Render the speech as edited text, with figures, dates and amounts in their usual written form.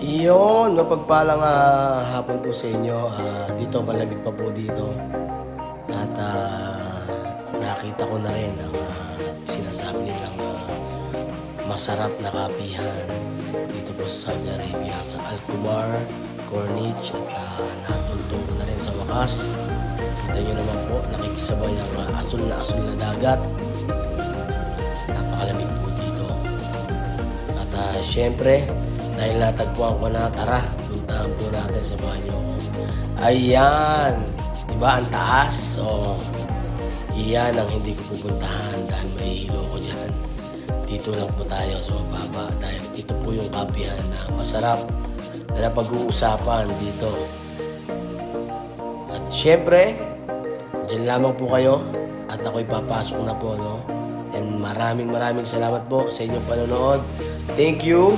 Iyon, mapagpalang hapon po sa inyo. Dito malamig pa po dito. At nakita ko na rin ang sinasabi nilang masarap na kapihan dito po sa Saudi Arabia, sa Al-Kubar, Corniche, at natuntong ko na rin sa wakas. Kita nyo naman po, nakikisabay ang asul na dagat. Napakalamig po dito. At syempre, dahil natagpuan ko na, tara, puntahan po natin sa banyo. Ayan! Diba ang taas? So, iyan ang hindi ko pupuntahan dahil may hilo ko dyan. Dito lang po tayo sa mababa dahil ito po yung kapihan na masarap na napag-uusapan dito. At syempre, dyan lamang po kayo at ako'y papasok na po, no? And maraming salamat po sa inyong panonood. Thank you.